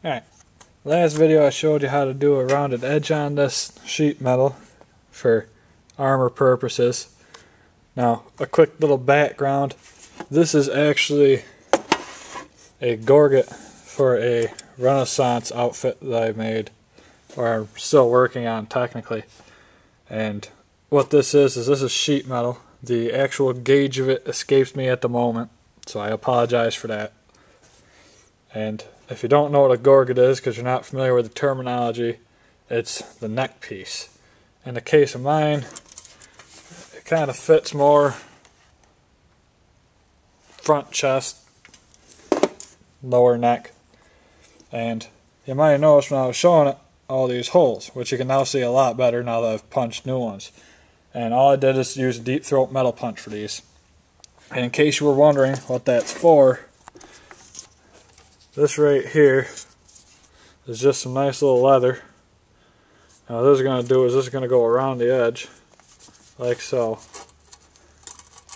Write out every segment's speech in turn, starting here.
Alright, last video I showed you how to do a rounded edge on this sheet metal for armor purposes. Now, a quick little background. This is actually a gorget for a Renaissance outfit that I made, or I'm still working on technically. And what this is this is sheet metal. The actual gauge of it escapes me at the moment, so I apologize for that. And if you don't know what a gorget is, because you're not familiar with the terminology, it's the neck piece. In the case of mine, it kind of fits more front chest, lower neck. And you might have noticed when I was showing it, all these holes, which you can now see a lot better now that I've punched new ones. And all I did is use a deep throat metal punch for these. And in case you were wondering what that's for, this right here is just some nice little leather. Now what this is going to do is this is going to go around the edge, like so.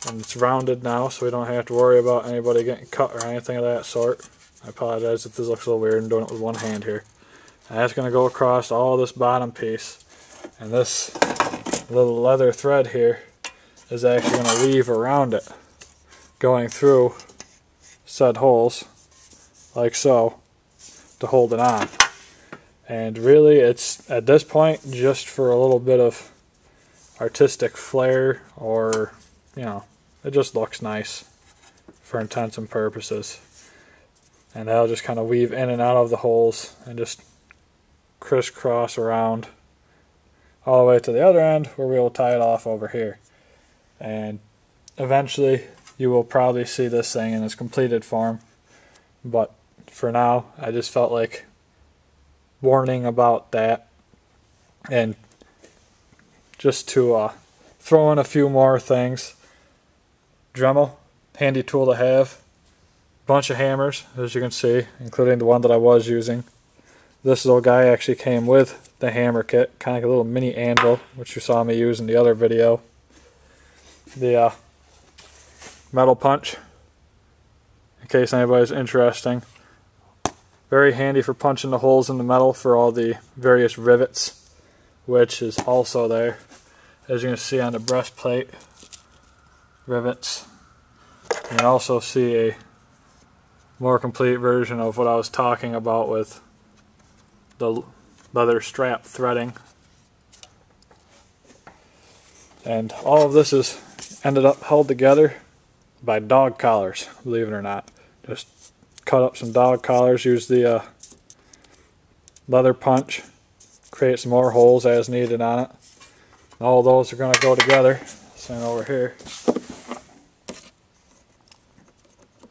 And it's rounded now, so we don't have to worry about anybody getting cut or anything of that sort. I apologize if this looks a little weird. I'm doing it with one hand here. And that's going to go across all this bottom piece. And this little leather thread here is actually going to weave around it, going through said holes, like so, to hold it on. And really it's, at this point, just for a little bit of artistic flair, or, you know, it just looks nice for intents and purposes. And that'll just kind of weave in and out of the holes and just crisscross around all the way to the other end, where we will tie it off over here. And eventually you will probably see this thing in its completed form, but for now I just felt like warning about that, and just to throw in a few more things. Dremel, handy tool to have. Bunch of hammers, as you can see, including the one that I was using. This little guy actually came with the hammer kit, kind of like a little mini anvil, which you saw me use in the other video. The metal punch, in case anybody's interested. Very handy for punching the holes in the metal for all the various rivets, which is also there. As you can see on the breastplate, rivets. You can also see a more complete version of what I was talking about with the leather strap threading. And all of this is ended up held together by dog collars, believe it or not. Just cut up some dog collars, use the leather punch, create some more holes as needed on it. And all those are going to go together, same over here,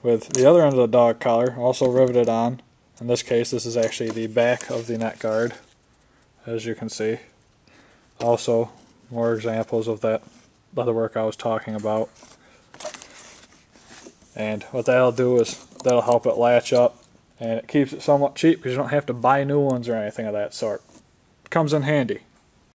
with the other end of the dog collar also riveted on. In this case, this is actually the back of the neck guard, as you can see. Also, more examples of that leatherwork I was talking about. And what that'll do is that'll help it latch up, and it keeps it somewhat cheap because you don't have to buy new ones or anything of that sort. It comes in handy.